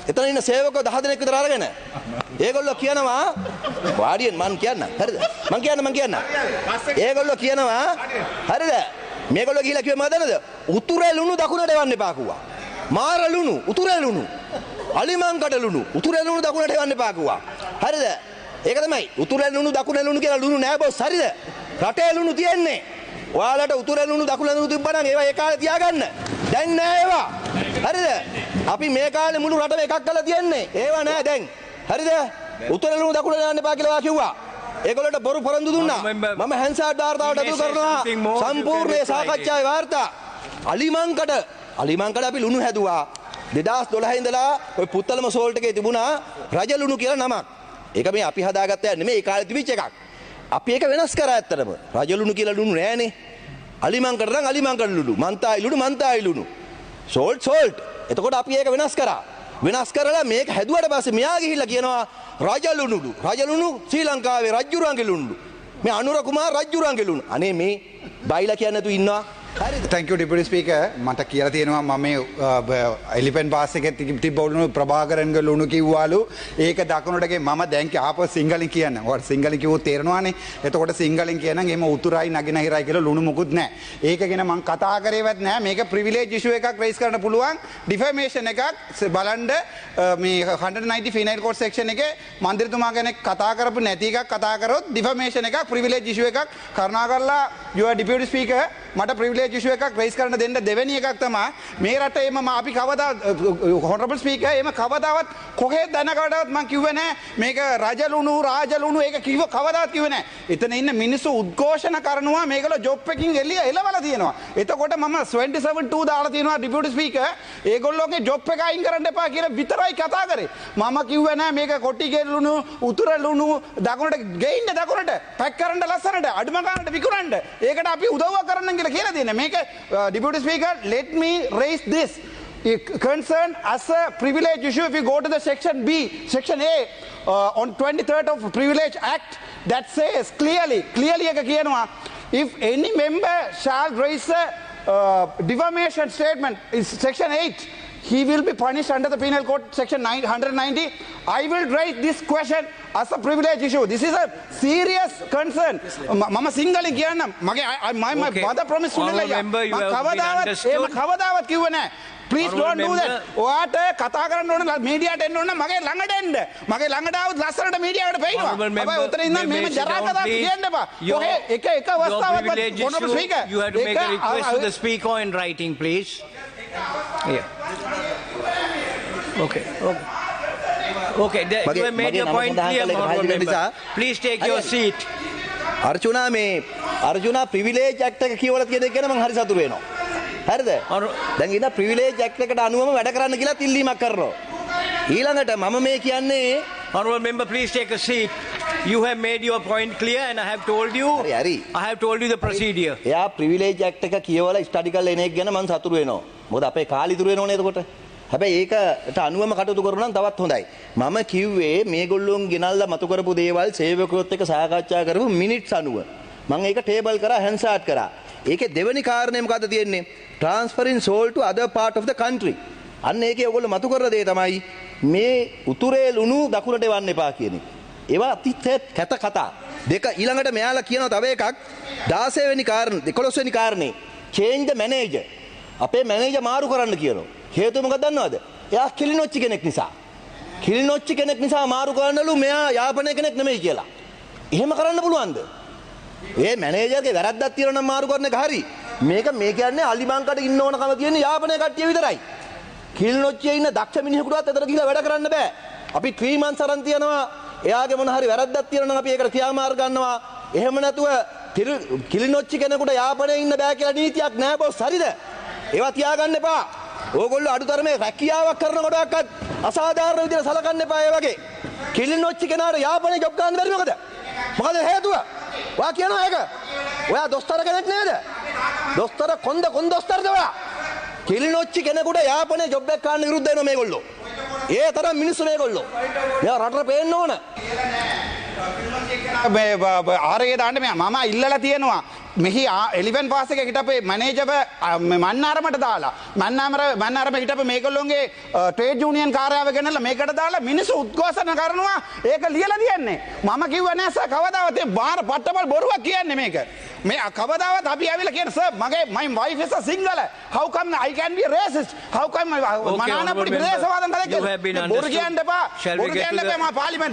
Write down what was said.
එතන ඉන්න සේවකයෝ 10 දෙනෙක් විතර අරගෙන ඒගොල්ලෝ කියනවා වාඩියෙන් මං කියන්න හරිද මං කියන්න ඒගොල්ලෝ කියනවා හරිද මේගොල්ලෝ ගිහිලා කිව්වේ මොකදද උතුරේ ලුණු දකුණට එවන්න එපා කිව්වා මාර ලුණු උතුරේ ලුණු අලිමංකඩ ලුණු උතුරේ ලුණු දකුණට එවන්න එපා කිව්වා හරිද ඒක තමයි උතුරේ ලුණු දකුණේ ලුණු කියලා ලුණු නෑ බොස් හරිද රටේ ලුණු තියෙන්නේ ඔයාලට උතුරේ ලුණු දකුණේ ලුණු තිබ්බනම් ඒවා ඒ කාලේ තියාගන්න දැන් නෑ ඒවා හරිද අපි මේ කාලේ මුළු රටම එකක් කරලා තියන්නේ ඒවා නෑ දැන් හරිද උතුරේ ලුණු දකුණට යන්න එපා කියලා කිව්වා ඒගොල්ලන්ට බොරු පොරොන්දු දුන්නා මම හැන්සාඩ් වාර්තාවට අතුරු කරනවා සම්පූර්ණ සාකච්ඡාවේ වාර්තා අලිමංකඩ අපි ලුණු හැදුවා 2012 ඉඳලා ඔය පුත්තලම සෝල්ට් එකේ තිබුණා රජ ලුණු කියලා නමක් ඒක මේ අපි හදාගත්ත යන්නේ නෙමෙයි ඒ කාලේ තිබිච්ච එකක් අපි ඒක වෙනස් කරා ඇත්තටම රජ ලුණු කියලා ලුණු නෑනේ අලිමංකඩ නම් අලිමංකඩ ලුණු මන්තායි ලුණු සෝල්ට් එතකොට අපි ඒක වෙනස් කරලා මේක හැදුවට පස්සේ මෙයා ගිහිල්ලා කියනවා රජලුණු ශ්‍රී ලංකාවේ රජුරුවන්ගේ ලුණු මේ අනුර කුමාර රජුරුවන්ගේ ලුණු අනේ මේ බයිලා කියන්නේ නැතු ඉන්නවා හරිද thank you deputy speaker මට කියලා තියෙනවා මම මේ එලිෆන්ට් පාස් එකේ තිබ්බ ලුණු ප්‍රභාකරන්ගේ ලුණු කිව්වාලු ඒක දකුණට ගියේ මම දැන් ආපහු සිංහලෙන් කියන්න ඔයාලා සිංහලෙන් කිව්වොත් තේරෙනවානේ එතකොට සිංහලෙන් කියනනම් එහෙම උතුරයි නගිනහිරයි කියලා ලුණු මුකුත් නැහැ ඒක ගැන මම කතා කරේවත් නැහැ මේක ප්‍රිවිලේජ් ඉෂුව එකක් රේස් කරන්න පුළුවන් ඩිෆර්මේෂන් එකක් බලන්න මේ 190 ෆිනයිල් කෝඩ් සෙක්ෂන් එකේ මන්ත්‍රීතුමා කෙනෙක් කතා කරපු නැති එකක් කතා කරොත් ඩිෆර්මේෂන් එකක් ප්‍රිවිලේජ් ඉෂුව එකක් කරුණාකරලා your deputy speaker මට ප්‍රිවිලේජ් ඉෂුව එකක් රේස් කරන්න දෙන්න දෙවෙනි එකක් තමයි මේ රටේ අපි කවදා honorable speaker එම කවදාවත් කොහෙද දැනගඩවත් මම කිව්වේ නැහැ මේක රජලුණු රාජලුණු ඒක කිව්ව කවදාවත් කිව්වේ නැහැ එතන ඉන්න මිනිස්සු උද්ඝෝෂණ කරනවා මේගොල්ලෝ ජොබ් එකකින් එළවලා තියෙනවා එතකොට මම 27-2 දාලා තියෙනවා deputy speaker ඒගොල්ලෝගේ ජොබ් එක අයින් කරන්න එපා කියලා විතරයි කතා කරේ මම කිව්වේ නැහැ මේක කොටිගේ ලුණු උතුර ලුණු දකුණට ගේන්න දකුණට පැක් කරන්න ලස්සනට අඩුම ගන්නට විකුණන්න ඒකට අපි උදව්වක් කරන්න කියලා දෙන්නේ මේක deputy speaker let me raise this concern as a privilege issue if you go to the section section A on 23rd of privilege act that says clearly එක කියනවා if any member shall raise a defamation statement is section 8 he will be punished under the penal code section 190 I will raise this question as a privilege issue this is a serious concern mama single කියන්න මගේ my mother promise කවදාවත් කිව්වේ නැහැ please don't do that ඔයාට කතා කරන්න ඕන මීඩියාට එන්න ඕන මගේ ළඟට එන්න මගේ ළඟට ආවොත් ලස්සනට මීඩියාවට පේනවා හැබැයි උතන ඉන්න මේම ජරා කතා කියන්න එපා ඔහේ එක අවස්ථාවක් මොනම speaker you have to make a request to the speaker in writing please yeah okay you have made your point clear please take your seat Arjuna privilege act එක කියවලා තියෙන එක ගැන මම හරි සතුටු වෙනවා හරිද දැන් ඉතින් ප්‍රිවිලේජ් ඇක්ට් එකට අනුවම වැඩ කරන්න කියලා තිල්ලීමක් කරනවා ඊළඟට මම මේ කියන්නේ honorable member please take a seat you have made your point clear and I have told you the procedure එයා ප්‍රිවිලේජ් ඇක්ට් එක කියවලා ස්ටඩි කරලා එන එක ගැන මම සතුටු වෙනවා මොකද අපේ කාලේ ඉතුරු වෙනවනේ එතකොට හැබැයි ඒකට අනුවම කටයුතු කරනවා නම් තවත් හොඳයි මම කිව්වේ මේගොල්ලෝන් ගෙනල්ලා මතු කරපු දේවල් සේවකයොත් එක්ක සාකච්ඡා කරපු මිනිත්ස් අනුව මම ඒක ටේබල් කරා හැන්සාට් කරා ඒකේ දෙවෙනි කාරණේ මොකද්ද තියෙන්නේ transferring salt to other part of the country අන්න ඒකේ ඔයගොල්ලෝ මතු කරන දේ තමයි මේ උතුරේ ලුණු දකුණට එවන්න එපා කියන එක ඒවා අතිත් කැත කතා දෙක ඊළඟට මෙයාලා කියනවා තව එකක් 16 වෙනි කාරණේ 11 වෙනි කාරණේ change the manager අපේ මැනේජර් මාරු කරන්න කියනවා හේතුව මොකක්ද දන්නවද එයා කිලිනොච්චි කෙනෙක් නිසා මාරු කරන්නලු මෙයා යාපනයේ කෙනෙක් නෙමෙයි කියලා එහෙම කරන්න පුළුවන්ද ඒ මැනේජර්ගේ වැරද්දක් තියෙනවා නම් මාරු කරන එක හරි මේක මේ කියන්නේ අලිමංකඩ ඉන්න ඕනකම තියෙන යාපනයේ කට්ටිය විතරයි කිලිනොච්චියේ ඉන්න දක්ෂ මිනිහෙකුටවත් එතන ගිහලා වැඩ කරන්න බෑ අපි 3 months අරන් තියනවා එයාගේ මොන හරි වැරද්දක් තියෙනවා නම් අපි ඒකට ක්‍රියාමාර්ග ගන්නවා එහෙම නැතුව කිලිනොච්චි කෙනෙකුට යාපනයේ ඉන්න බෑ කියලා නීතියක් නෑ බොස් හරිද ඒවා තියාගන්න එපා ඕගොල්ලෝ අඩුතරමේ රැකියාවක් කරනකොටවත් අසාධාරණ විදිහට සලකන්න එපා ඒ වගේ කිලිනොච්චි කෙනාට යාපනයේ ජොබ් ගන්න බැරි මොකද හේතුව ඔයා කියනවා ඒක ඔයා දොස්තර කෙනෙක් නේද දොස්තර කොන්ද දොස්තරද ඔයා කිලිනොච්චි කෙනෙකුට යාපනයේ ජොබ් එකක් ගන්න විරුද්ධ වෙනවා මේගොල්ලෝ ඒ තරම් මිනිස්සු මේගොල්ලෝ මෙයා රටට පේන්න ඕන ආරේ දාන්න මම ඉල්ලලා තියෙනවා මෙහි එලිවෙන් පාස් එක හිටපේ මැනේජර් මන්නාරමට දාලා මන්නාරම හිටපේ මේගොල්ලෝගේ ට්‍රේඩ් යූනියන් කාර්යාව ගෙනල්ලා මේකට දාලා මිනිස්සු උද්ඝෝෂණ කරනවා ඒක ලියලා තියන්නේ මම කිව්වා නෑ සර් කවදාවත් ඒ බාර පට්ටමල් බොරුවක් කියන්නේ මේක මේ කවදාවත් අපි ඇවිල්ලා කියන සර් මගේ my wife is a single how come I can be a racist how come මනාන අපිට රේසවාදම් කරලා බොරු කියන්න එපා බොරු කියන්න එපා මම පාර්ලිමේන්තුවේ